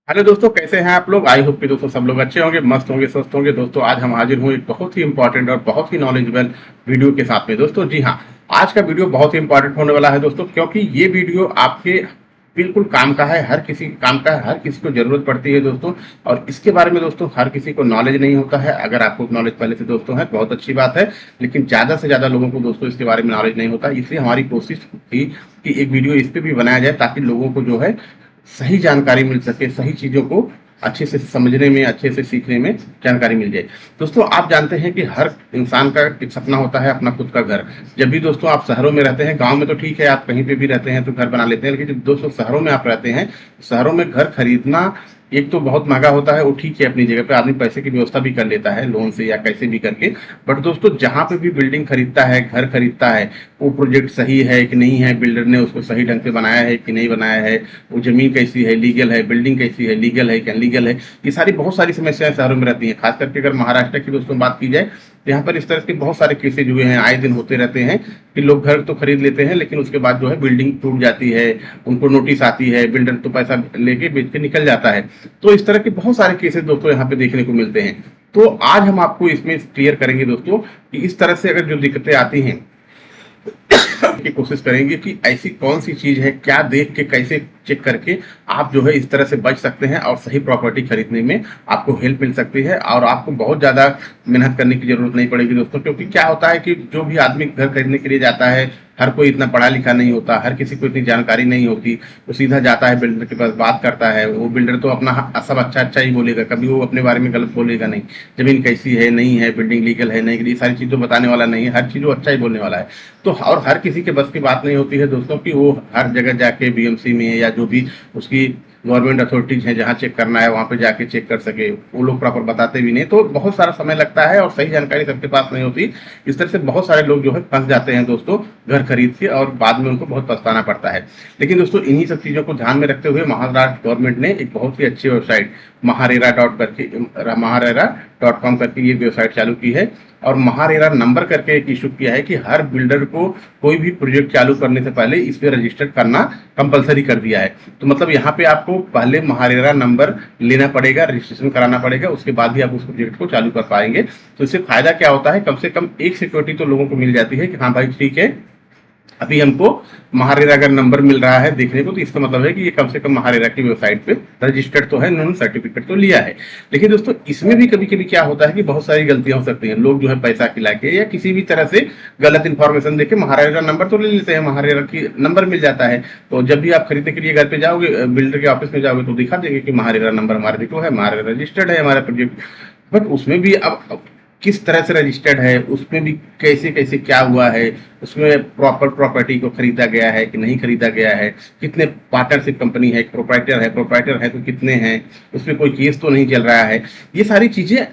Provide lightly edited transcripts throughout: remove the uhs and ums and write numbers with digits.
Hello दोस्तों, कैसे हैं आप लोग। आई होप कि दोस्तों सब लोग अच्छे होंगे, मस्त होंगे, स्वस्थ होंगे। दोस्तों आज हम हाजिर हूँ एक बहुत ही इंपॉर्टेंट और बहुत ही नॉलेजेबल वीडियो के साथ में। दोस्तों जी हाँ, आज का वीडियो बहुत ही इंपॉर्टेंट होने वाला है दोस्तों, क्योंकि ये वीडियो आपके बिल्कुल काम का है, हर किसी के काम का है, हर किसी को जरूरत पड़ती है दोस्तों। और इसके बारे में दोस्तों हर किसी को नॉलेज नहीं होता है। अगर आपको नॉलेज पहले से दोस्तों है बहुत अच्छी बात है, लेकिन ज्यादा से ज्यादा लोगों को दोस्तों इसके बारे में नॉलेज नहीं होता। इसलिए हमारी कोशिश थी कि एक वीडियो इस पे भी बनाया जाए, ताकि लोगों को जो है सही जानकारी मिल सके, सही चीजों को अच्छे से समझने में, अच्छे से सीखने में जानकारी मिल जाए। दोस्तों आप जानते हैं कि हर इंसान का एक सपना होता है अपना खुद का घर। जब भी दोस्तों आप शहरों में रहते हैं, गांव में तो ठीक है आप कहीं पे भी रहते हैं तो घर बना लेते हैं, लेकिन जब दोस्तों शहरों में आप रहते हैं, शहरों में घर खरीदना एक तो बहुत महंगा होता है, वो ठीक है अपनी जगह पे, आदमी पैसे की व्यवस्था भी कर लेता है लोन से या कैसे भी करके। बट दोस्तों जहां पे भी बिल्डिंग खरीदता है, घर खरीदता है, वो प्रोजेक्ट सही है कि नहीं है, बिल्डर ने उसको सही ढंग से बनाया है कि नहीं बनाया है, वो जमीन कैसी है, लीगल है, बिल्डिंग कैसी है, लीगल है कि अनलीगल है, ये सारी बहुत सारी समस्याएं शहरों में रहती हैं। खास करके अगर महाराष्ट्र की दोस्तों बात की जाए तो यहाँ पर इस तरह के बहुत सारे केसेज हुए हैं, आए दिन होते रहते हैं कि लोग घर तो खरीद लेते हैं, लेकिन उसके बाद जो है बिल्डिंग टूट जाती है, उनको नोटिस आती है, बिल्डर तो पैसा लेके बेच के निकल जाता है। तो इस तरह के बहुत सारे केसेस दोस्तों यहाँ पे देखने को मिलते हैं। तो आज हम आपको इसमें क्लियर करेंगे दोस्तों कि इस तरह से अगर जो दिक्कतें आती हैं की कोशिश करेंगे कि ऐसी कौन सी चीज है, क्या देख के कैसे चेक करके आप जो है इस तरह से बच सकते हैं और सही प्रॉपर्टी खरीदने में आपको हेल्प मिल सकती है, और आपको बहुत ज्यादा मेहनत करने की जरूरत नहीं पड़ेगी दोस्तों। क्योंकि क्या होता है कि जो भी आदमी घर खरीदने के लिए जाता है, हर कोई इतना पढ़ा लिखा नहीं होता, हर किसी को इतनी जानकारी नहीं होती। वो सीधा जाता है बिल्डर के पास, बात करता है, वो बिल्डर तो अपना सब अच्छा अच्छा ही बोलेगा, कभी वो अपने बारे में गलत बोलेगा नहीं। जमीन कैसी है, नहीं है, बिल्डिंग लीगल है नहीं, ये सारी चीजों बताने वाला नहीं है, हर चीज वो अच्छा ही बोलने वाला है। तो और हर किसी के बस की बात नहीं होती है दोस्तों कि वो हर जगह जाके बीएमसी में या जो भी उसकी गवर्नमेंट अथॉरिटीज हैं जहाँ चेक करना है वहां पे जाके चेक कर सके। वो लोग प्रॉपर बताते भी नहीं, तो बहुत सारा समय लगता है और सही जानकारी सबके पास नहीं होती। इस तरह से बहुत सारे लोग जो है फंस जाते हैं दोस्तों घर खरीद के, और बाद में उनको बहुत पछताना पड़ता है। लेकिन दोस्तों इन्हीं सब चीजों को ध्यान में रखते हुए महाराष्ट्र गवर्नमेंट ने एक बहुत ही अच्छी वेबसाइट महारेरा.com करके ये वेबसाइट चालू की है, और महारेरा नंबर करके एक इशू किया है कि हर बिल्डर को कोई भी प्रोजेक्ट चालू करने से पहले इस पे रजिस्टर्ड करना कंपलसरी कर दिया है। तो मतलब यहाँ पे आपको पहले महारेरा नंबर लेना पड़ेगा, रजिस्ट्रेशन कराना पड़ेगा, उसके बाद ही आप उस प्रोजेक्ट को चालू कर पाएंगे। तो इससे फायदा क्या होता है, कम से कम एक सिक्योरिटी तो लोगों को मिल जाती है कि हाँ भाई ठीक है, अभी हमको महारेरा अगर नंबर मिल रहा है देखने को, तो इसका मतलब है कि ये कम से कम महारेरा की वेबसाइट पे रजिस्टर्ड तो है, इन्होंने सर्टिफिकेट तो लिया है। लेकिन दोस्तों इसमें भी कभी कभी क्या होता है कि बहुत सारी गलतियां हो सकती हैं। लोग जो है पैसा खिला के या किसी भी तरह से गलत इन्फॉर्मेशन देके महारेरा नंबर तो ले लेते हैं, महारेरा की नंबर मिल जाता है। तो जब भी आप खरीदने के लिए घर पे जाओगे, बिल्डर के ऑफिस में जाओगे, तो दिखा देंगे कि महारेरा नंबर हमारे देखो है, महारेरा रजिस्टर्ड है हमारा प्रोजेक्ट। बट उसमें भी अब किस तरह से रजिस्टर्ड है, उसमें भी कैसे कैसे क्या हुआ है, उसमें प्रॉपर प्रॉपर्टी को खरीदा गया है कि नहीं खरीदा गया है, कितने पार्टनरशिप कंपनी है, प्रोप्राइटर है तो कितने हैं, उसमें कोई केस तो नहीं चल रहा है, ये सारी चीजें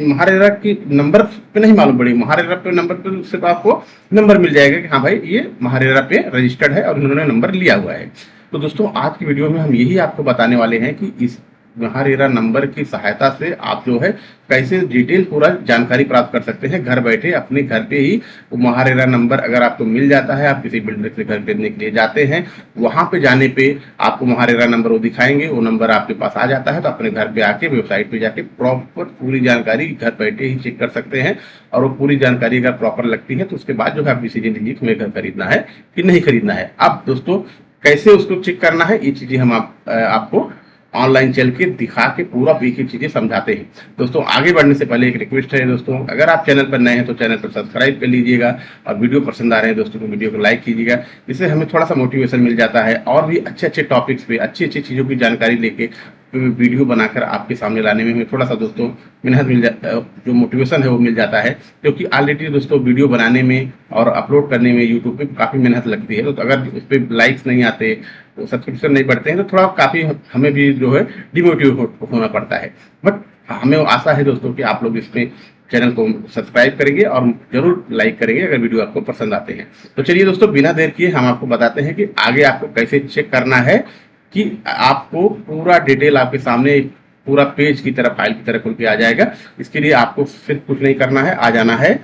महारेरा की नंबर पे नहीं मालूम पड़ी। महारेरा पे नंबर पे सिर्फ आपको नंबर मिल जाएगा कि हाँ भाई ये महारेरा पे रजिस्टर्ड है और इन्होंने नंबर लिया हुआ है। तो दोस्तों आज की वीडियो में हम यही आपको बताने वाले हैं कि इस महारेरा नंबर की सहायता से आप जो है कैसे डिटेल पूरा जानकारी प्राप्त कर सकते हैं घर बैठे अपने घर पे ही। वो महारेरा नंबर अगर आपको मिल जाता है, आप किसी बिल्डर से घर खरीदने के लिए जाते हैं, वहां पे जाने पे आपको महारेरा नंबर वो दिखाएंगे, वो नंबर आपके पास आ जाता है, तो अपने घर पे आके वेबसाइट पे जाके प्रॉपर पूरी जानकारी घर बैठे ही चेक कर सकते हैं। और वो पूरी जानकारी अगर प्रॉपर लगती है तो उसके बाद जो है आप डिसीजन लीजिए कि हमें घर खरीदना है कि नहीं खरीदना है। अब दोस्तों कैसे उसको चेक करना है, ये चीजें हम आपको ऑनलाइन चल के दिखा के पूरा एक एक चीजें समझाते हैं। दोस्तों आगे बढ़ने से पहले एक रिक्वेस्ट है दोस्तों, अगर आप चैनल पर नए हैं तो चैनल पर सब्सक्राइब कर लीजिएगा, और वीडियो पसंद आ रहे हैं दोस्तों तो वीडियो को लाइक कीजिएगा। इससे हमें थोड़ा सा मोटिवेशन मिल जाता है और भी अच्छे अच्छे टॉपिक्स पे अच्छी अच्छी चीजों की जानकारी लेके वीडियो बनाकर आपके सामने लाने में हमें थोड़ा सा दोस्तों मेहनत मिल जाता, जो मोटिवेशन है वो मिल जाता है। क्योंकि ऑलरेडी दोस्तों वीडियो बनाने में और अपलोड करने में यूट्यूब पे काफी मेहनत लगती है, तो अगर उस पर लाइक्स नहीं आते, तो सब्सक्रिप्शन नहीं बढ़ते हैं, तो थोड़ा काफी हमें भी जो है डिमोटिवेट होना पड़ता है। बट हमें आशा है दोस्तों कि आप लोग इसमें चैनल को सब्सक्राइब करेंगे और जरूर लाइक करेंगे अगर वीडियो आपको पसंद आते हैं। तो चलिए दोस्तों बिना देर किए हम आपको बताते हैं कि आगे आपको कैसे चेक करना है, कि आपको पूरा डिटेल आपके सामने पूरा पेज की तरह, फाइल की तरह खुल के आ जाएगा। इसके लिए आपको सिर्फ कुछ नहीं करना है, आ जाना है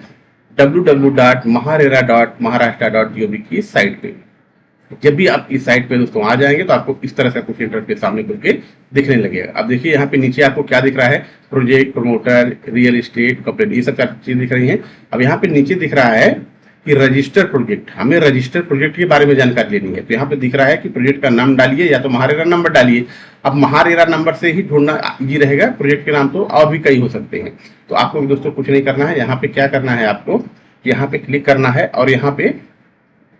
www.maharera.maharashtra.gov की साइट पे। जब भी आप इस साइट पे दोस्तों आ जाएंगे तो आपको इस तरह से कुछ इंटरफेस सामने खुल के दिखने लगेगा। अब देखिए यहाँ पे नीचे आपको क्या दिख रहा है, project, promoter, real estate, complaint, ये सब चीज दिख रही है। अब यहाँ पे नीचे दिख रहा है कि रजिस्टर प्रोजेक्ट, हमें रजिस्टर प्रोजेक्ट के बारे में जानकारी लेनी है। तो यहाँ पे दिख रहा है कि प्रोजेक्ट का नाम डालिए या तो महारेरा नंबर डालिए। अब महारेरा नंबर से ही ढूंढना इजी रहेगा, प्रोजेक्ट के नाम तो और भी कई हो सकते हैं। तो आपको दोस्तों कुछ नहीं करना है, यहाँ पे क्या करना है, आपको यहाँ पे क्लिक करना है और यहाँ पे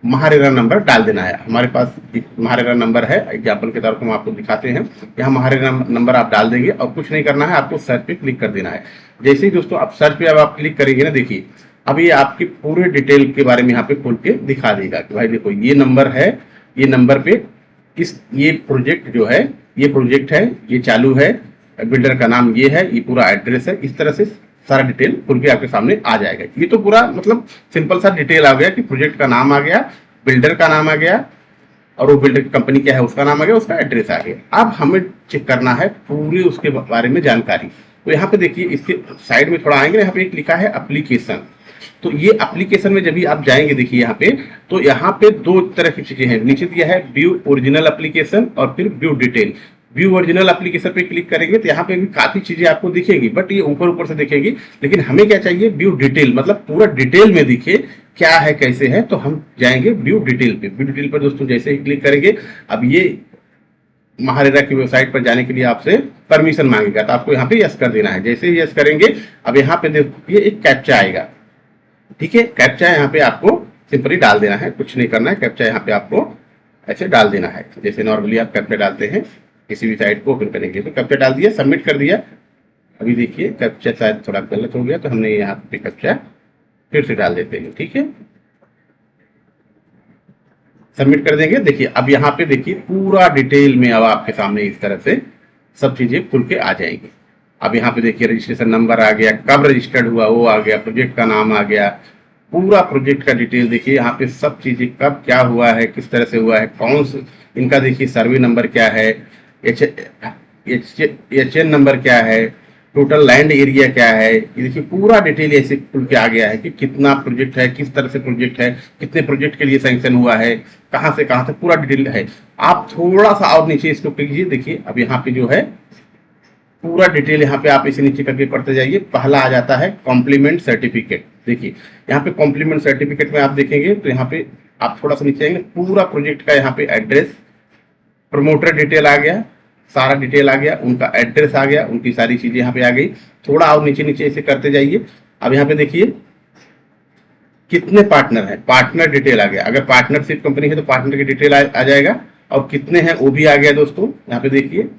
महारेरा नंबर डाल देना है। हमारे पास एक महारेरा नंबर है, एग्जाम्पल के तौर पर हम आपको दिखाते हैं। यहाँ महारेरा नंबर आप डाल देंगे और कुछ नहीं करना है, आपको सर्च पे क्लिक कर देना है। जैसे ही दोस्तों आप सर्च पे अब आप क्लिक करेंगे ना, देखिए अब ये आपकी पूरे डिटेल के बारे में यहाँ पे खोल के दिखा देगा कि भाई देखो ये नंबर है, ये नंबर पे ये प्रोजेक्ट जो है, ये प्रोजेक्ट है, ये चालू है, बिल्डर का नाम ये है, ये पूरा एड्रेस है। इस तरह से सारा डिटेल खुल के आपके सामने आ जाएगा। ये तो पूरा मतलब सिंपल सा डिटेल आ गया कि प्रोजेक्ट का नाम आ गया, बिल्डर का नाम आ गया और वो बिल्डर की कंपनी क्या है उसका नाम आ गया, उसका एड्रेस आ गया। अब हमें चेक करना है पूरी उसके बारे में जानकारी। तो यहाँ पे देखिए इसके साइड में थोड़ा आएंगे, यहाँ पे एक लिखा है एप्लीकेशन। तो ये एप्लीकेशन में जब भी आप जाएंगे देखिए यहाँ पे, तो यहाँ पे दो तरह की चीजें हैं। नीचे दिया है व्यू ओरिजिनल एप्लीकेशन और फिर view detail. View original application पे क्लिक करेंगे तो यहाँ पे भी काफी चीजें आपको दिखेगी, बट ये ऊपर ऊपर से दिखेगी। लेकिन हमें क्या चाहिए, व्यू डिटेल, मतलब पूरा डिटेल में दिखे क्या है कैसे है। तो हम जाएंगे व्यू डिटेल पे। व्यू डिटेल पर दोस्तों जैसे ही क्लिक करेंगे, अब ये महारेरा की वेबसाइट पर जाने के लिए आपसे परमिशन मांगेगा, तो आपको यहाँ पे यस कर देना है। जैसे ही यस करेंगे, अब यहाँ पे देखिए एक कैप्चा आएगा, ठीक है। कैप्चा यहाँ पे आपको सिंपली डाल देना है, कुछ नहीं करना है। कैप्चा यहाँ पे आपको ऐसे डाल देना है, जैसे नॉर्मली आप कैप्चा डालते हैं किसी भी साइट को ओपन करेंगे। तो कैप्चा डाल दिया, सबमिट कर दिया। अभी देखिए कैप्चा शायद थोड़ा गलत हो गया, तो हमने यहाँ पे कैप्चा फिर से डाल देते हैं, ठीक है। सबमिट कर देंगे। देखिए अब यहाँ पे देखिए पूरा डिटेल में अब आपके सामने इस तरह से सब चीजें खुल के आ जाएंगी। अब यहाँ पे देखिए रजिस्ट्रेशन नंबर आ गया, कब रजिस्टर्ड हुआ वो आ गया, प्रोजेक्ट का नाम आ गया, पूरा प्रोजेक्ट का डिटेल देखिए यहाँ पे सब चीजें, कब क्या हुआ है, किस तरह से हुआ है, कौन से इनका देखिए सर्वे नंबर क्या है, HN नंबर क्या है, टोटल लैंड एरिया क्या है। ये देखिए पूरा डिटेल ऐसे खुल के आ गया है कि कितना प्रोजेक्ट है, किस तरह से प्रोजेक्ट है, कितने प्रोजेक्ट के लिए सैंक्शन हुआ है, कहाँ से पूरा डिटेल है। आप थोड़ा सा और नीचे इसको कीजिए, देखिए अब यहाँ पे जो है पूरा डिटेल यहाँ पे आप इसे नीचे करके पढ़ते जाइए। पहला आ जाता है कॉम्प्लीमेंट सर्टिफिकेट। देखिए यहाँ पे कॉम्प्लीमेंट सर्टिफिकेट में आप देखेंगे तो यहाँ पे आप थोड़ा सा नीचे आएंगे, पूरा प्रोजेक्ट का यहाँ पे एड्रेस, प्रमोटर डिटेल आ गया, सारा डिटेल आ गया, उनका एड्रेस आ गया, उनकी सारी चीजें यहाँ पे आ गई। थोड़ा और नीचे नीचे ऐसे करते जाइए। अब यहाँ पे देखिए कितने पार्टनर है, पार्टनर डिटेल आ गया। अगर पार्टनरशिप कंपनी है तो पार्टनर की डिटेल आ जाएगा, और कितने हैं वो भी आ गया दोस्तों। यहाँ पे देखिए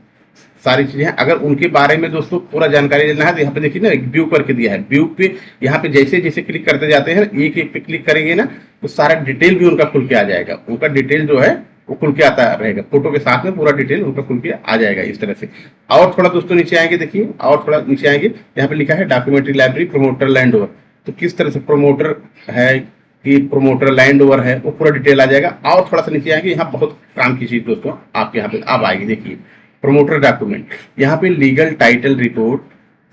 सारी चीजें हैं। अगर उनके बारे में दोस्तों पूरा जानकारी लेना है तो यहाँ पे देखिए ना एक व्यू करके दिया है। व्यू पे यहाँ पे जैसे जैसे क्लिक करते जाते हैं, एक एक पे क्लिक करेंगे ना तो सारा डिटेल भी उनका खुल के आ जाएगा। उनका डिटेल जो है वो खुल के आता रहेगा, फोटो के साथ में पूरा डिटेल उनका खुल के आ जाएगा इस तरह से। और थोड़ा दोस्तों नीचे आएंगे, देखिए और थोड़ा नीचे आएंगे, यहाँ पे लिखा है documentary library promoter land over. तो किस तरह से प्रमोटर है कि प्रमोटर लैंड ओवर है वो पूरा डिटेल आ जाएगा। और थोड़ा सा नीचे आएंगे, यहाँ बहुत काम की चीज दोस्तों आपके यहाँ पे अब आएगी। देखिए प्रमोटर डॉक्यूमेंट, यहाँ पे legal title report,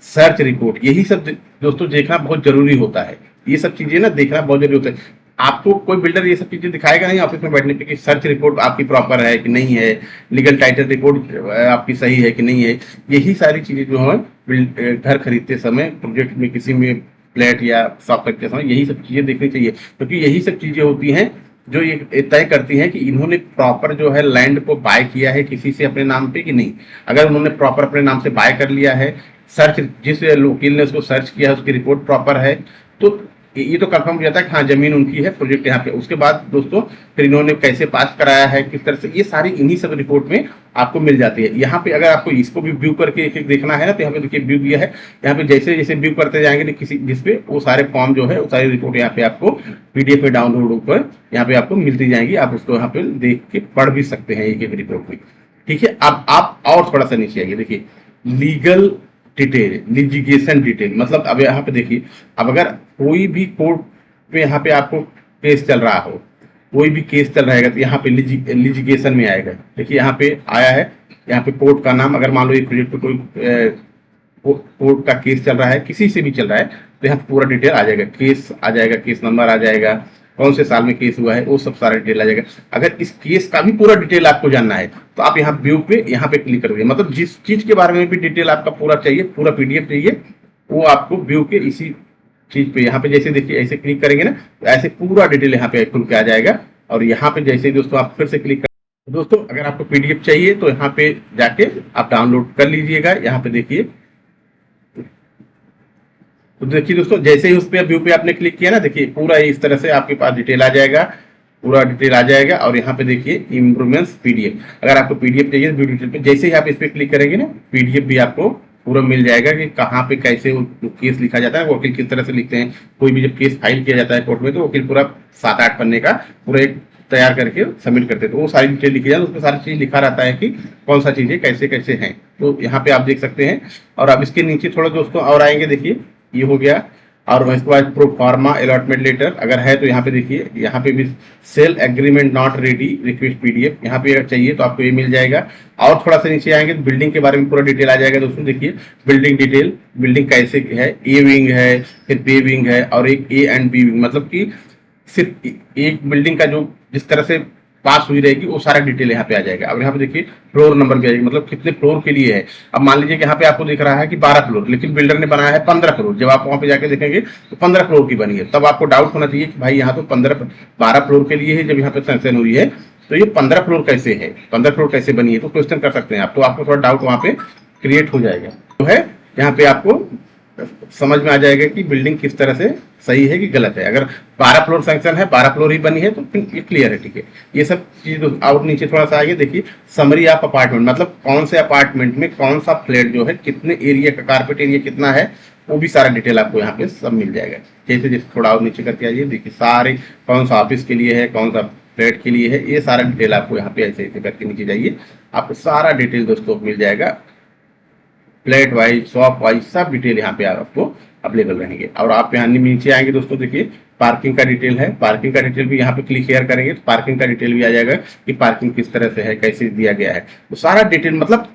search report, यही सब दोस्तों देखना बहुत जरूरी होता है। ये सब चीजें ना देखना बहुत जरूरी होता है। आपको कोई बिल्डर ये सब चीजें दिखाएगा नहीं ऑफिस में बैठने पे कि सर्च रिपोर्ट आपकी प्रॉपर है कि नहीं है, लीगल टाइटल रिपोर्ट आपकी सही है कि नहीं है। यही सारी चीजें जो है घर खरीदते समय, प्रोजेक्ट में, किसी में फ्लैट या शॉप खरीदते समय यही सब चीजें देखनी चाहिए, क्योंकि यही सब चीजें होती हैं जो ये तय करती हैं कि इन्होंने प्रॉपर जो है लैंड को बाय किया है किसी से अपने नाम पे कि नहीं। अगर उन्होंने प्रॉपर अपने नाम से बाय कर लिया है, सर्च जिस वकील ने उसको सर्च किया है उसकी रिपोर्ट प्रॉपर है, तो ये तो कंफर्म हो जाता है कि हाँ जमीन उनकी है, प्रोजेक्ट यहाँ पे। उसके बाद दोस्तों फिर इन्होंने कैसे पास कराया है, किस तरह से, ये सारी इन्हीं सब रिपोर्ट में आपको मिल जाती है। यहाँ पे अगर आपको इसको भी व्यू करके एक एक देखना है ना, तो यहाँ पे देखिए व्यू दिया है। यहाँ पे जैसे जैसे व्यू करते जाएंगे किसी जिसपे वो सारे फॉर्म जो है वो सारी रिपोर्ट यहाँ पे आपको PDF में डाउनलोड होकर यहाँ पे आपको मिलती जाएंगी। आप उसको यहाँ पे देख के पढ़ भी सकते हैं एक एक रिपोर्ट में, ठीक है। अब आप और थोड़ा सा नीचे आइए, देखिए लीगल डिटेल, लिजिगेशन डिटेल, मतलब अब यहाँ पे देखिए, अब अगर कोई भी कोर्ट पे यहाँ पे आपको केस चल रहा हो, कोई भी केस चल रहेगा तो यहाँ पे लिजिगेशन में आएगा। देखिए यहाँ पे आया है, यहाँ पे कोर्ट का नाम, अगर मान लो एक प्रोजेक्ट पे कोई कोर्ट का केस चल रहा है, किसी से भी चल रहा है, तो यहाँ पूरा डिटेल आ जाएगा, केस आ जाएगा, केस नंबर आ जाएगा, कौन से साल में केस हुआ है, वो सब सारा डिटेल आ जाएगा। अगर इस केस का भी पूरा डिटेल आपको जानना है तो आप यहाँ व्यू पे यहाँ पे क्लिक करोगे, मतलब जिस चीज के बारे में भी डिटेल आपका पूरा चाहिए, पूरा पीडीएफ चाहिए, वो आपको व्यू के इसी चीज पे यहाँ पे जैसे देखिए ऐसे क्लिक करेंगे ना तो ऐसे पूरा डिटेल यहाँ पे खुल के आ जाएगा। और यहाँ पे जैसे दोस्तों आप फिर से क्लिक कर, दोस्तों अगर आपको पीडीएफ चाहिए तो यहाँ पे जाके आप डाउनलोड कर लीजिएगा। यहाँ पे देखिए, तो देखिए दोस्तों जैसे ही उस पे व्यू पे आपने क्लिक किया ना, देखिए पूरा इस तरह से आपके पास डिटेल आ जाएगा, पूरा डिटेल आ जाएगा। और यहाँ पे देखिए इम्प्रूवमेंट्स पीडीएफ, अगर आपको पीडीएफ चाहिए व्यू डिटेल पे जैसे ही आप इस पे क्लिक करेंगे ना, पीडीएफ भी आपको पूरा मिल जाएगा कि कहाँ पे कैसे केस लिखा जाता है, वकील किस तरह से लिखते हैं। कोई भी जब केस फाइल किया जाता है कोर्ट में तो वकील पूरा 7-8 पन्ने का पूरा एक तैयार करके सबमिट करते हैं, तो वो सारी डिटेल लिखी जाए, उसमें सारी चीज लिखा रहता है कि कौन सा चीजें कैसे कैसे हैं। तो यहाँ पे आप देख सकते हैं। और अब इसके नीचे थोड़ा दोस्तों और आएंगे, देखिए ये हो गया। और इसके बाद प्रो फार्मा अलॉटमेंट लेटर अगर है तो यहाँ पे देखिए, यहाँ पे भी sale agreement not ready request PDF, यहाँ पे अगर चाहिए तो आपको ये मिल जाएगा। और थोड़ा सा नीचे आएंगे तो बिल्डिंग के बारे में पूरा डिटेल आ जाएगा दोस्तों। देखिए बिल्डिंग डिटेल, बिल्डिंग कैसे है, ए विंग है, फिर बी विंग है, और एक ए एंड बी विंग, मतलब कि सिर्फ एक बिल्डिंग का जो जिस तरह से पास हुई रहेगी वो सारा डिटेल यहाँ पे आ जाएगा। अब यहाँ पे देखिए फ्लोर नंबर भी आएगा, मतलब कितने फ्लोर के लिए है। अब मान लीजिए कि यहाँ पे आपको दिख रहा है कि 12 फ्लोर, लेकिन बिल्डर ने बनाया है 15 फ्लोर। जब आप वहां पे जाके देखेंगे तो 15 फ्लोर की बनी है, तब आपको डाउट होना चाहिए कि भाई यहाँ तो 12 फ्लोर के लिए है। जब यहाँ पे सैंक्शन हुई है तो ये 15 फ्लोर कैसे है, 15 फ्लोर कैसे बनी है, तो क्वेश्चन कर सकते हैं आप। तो आपको थोड़ा डाउट वहां पे क्रिएट हो जाएगा, तो है यहाँ पे आपको समझ में आ जाएगा कि बिल्डिंग किस तरह से सही है कि गलत है। अगर 12 फ्लोर सैंक्शन है, 12 फ्लोर ही बनी है तो ये क्लियर है, ठीक है। ये सब चीज और नीचे थोड़ा सा आगे देखिए, समरी ऑफ अपार्टमेंट, मतलब कौन से अपार्टमेंट में कौन सा फ्लैट जो है, कितने एरिया का कारपेट एरिया कितना है, वो भी सारा डिटेल आपको यहाँ पे सब मिल जाएगा। जैसे जैसे थोड़ा और नीचे करके आइए, देखिए सारे कौन सा ऑफिस के लिए है, कौन सा फ्लैट के लिए है, ये सारा डिटेल आपको यहाँ पे ऐसे ऐसे करके नीचे जाइए, आपको सारा डिटेल दोस्तों मिल जाएगा। फ्लैट वाइज, शॉप वाइज सब डिटेल यहाँ पे आपको अवेलेबल रहेंगे। और आप यहाँ नीचे आएंगे दोस्तों, देखिए पार्किंग का डिटेल है, पार्किंग का डिटेल भी यहाँ पे क्लिक शेयर करेंगे तो पार्किंग का डिटेल भी आ जाएगा कि पार्किंग किस तरह से है, कैसे दिया गया है, तो सारा डिटेल। मतलब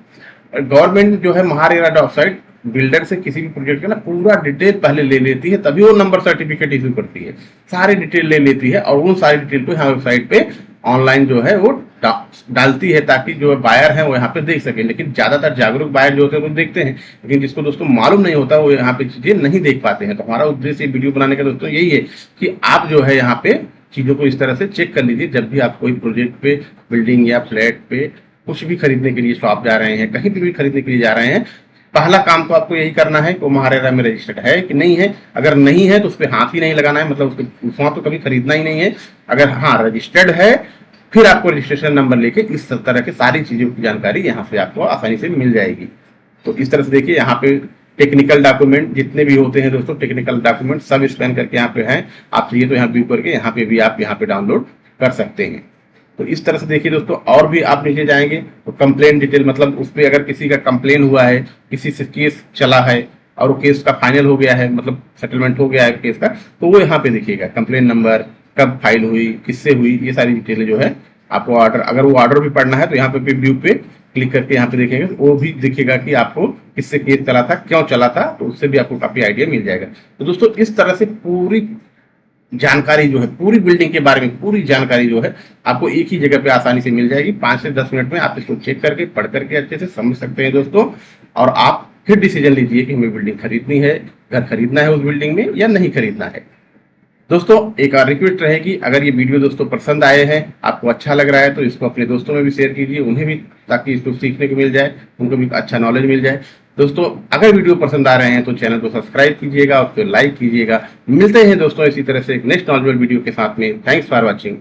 गवर्नमेंट जो है महारेरा वेबसाइट बिल्डर से किसी भी प्रोजेक्ट का ना पूरा डिटेल पहले ले लेती है, तभी वो नंबर सर्टिफिकेट इशू करती है। सारी डिटेल ले लेती है और उन सारी डिटेल को यहाँ वेबसाइट पे ऑनलाइन जो है वो डालती है, ताकि जो बायर है वो यहाँ पे देख सके। लेकिन ज्यादातर जागरूक बायर जो होते हैं वो देखते हैं, लेकिन जिसको दोस्तों मालूम नहीं होता वो यहाँ पे चीजें नहीं देख पाते हैं। तो हमारा उद्देश्य वीडियो बनाने का दोस्तों यही है कि आप जो है यहाँ पे चीजों को इस तरह से चेक कर लीजिए। जब भी आप कोई प्रोजेक्ट पे, बिल्डिंग या फ्लैट पे कुछ भी खरीदने के लिए शॉप जा रहे हैं, कहीं भी खरीदने के लिए जा रहे हैं, पहला काम तो आपको यही करना है कि महारेरा में रजिस्टर्ड है कि नहीं है। अगर नहीं है तो उस पर हाथ ही नहीं लगाना है, मतलब उसको तो कभी खरीदना ही नहीं है। अगर हाँ रजिस्टर्ड है, फिर आपको रजिस्ट्रेशन नंबर लेके इस तरह के सारी चीजों की जानकारी यहाँ से आपको आसानी से मिल जाएगी। तो इस तरह से देखिए यहाँ पे टेक्निकल डॉक्यूमेंट जितने भी होते हैं दोस्तों, टेक्निकल डॉक्यूमेंट सब स्कैन करके यहाँ पे हैं। आप चाहिए तो यहाँ व्यू करके यहाँ पे भी आप यहाँ पे डाउनलोड कर सकते हैं। तो इस तरह से देखिए दोस्तों, और भी आप नीचे जाएंगे तो कंप्लेन डिटेल, मतलब उस पर अगर किसी का कंप्लेन हुआ है, किसी से केस चला है और वो केस का फाइनल हो गया है, मतलब सेटलमेंट हो गया है केस का, तो वो यहाँ पे दिखेगा। कंप्लेन नंबर, कब फाइल हुई, किससे हुई, ये सारी डिटेलें जो है आपको ऑर्डर, अगर वो ऑर्डर भी पढ़ना है तो यहाँ पे व्यू पे क्लिक करके यहाँ पे देखेंगे, वो भी दिखेगा कि आपको किससे केस चला था, क्यों चला था, तो उससे भी आपको काफी आइडिया मिल जाएगा। तो दोस्तों इस तरह से पूरी जानकारी जो है, पूरी बिल्डिंग के बारे में पूरी जानकारी जो है आपको एक ही जगह पे आसानी से मिल जाएगी। 5 से 10 मिनट में आप इसको चेक करके, पढ़ करके अच्छे से समझ सकते हैं दोस्तों, और आप फिर डिसीजन लीजिए कि हमें बिल्डिंग खरीदनी है, घर खरीदना है उस बिल्डिंग में या नहीं खरीदना है। दोस्तों एक और रिक्वेस्ट रहेगी, अगर ये वीडियो दोस्तों पसंद आए हैं, आपको अच्छा लग रहा है, तो इसको अपने दोस्तों में भी शेयर कीजिए, उन्हें भी, ताकि इसको सीखने को मिल जाए, उनको भी अच्छा नॉलेज मिल जाए। दोस्तों अगर वीडियो पसंद आ रहे हैं तो चैनल को सब्सक्राइब कीजिएगा और फिर लाइक कीजिएगा। मिलते हैं दोस्तों इसी तरह से एक नेक्स्ट नॉलेजेबल वीडियो के साथ में। Thanks for watching.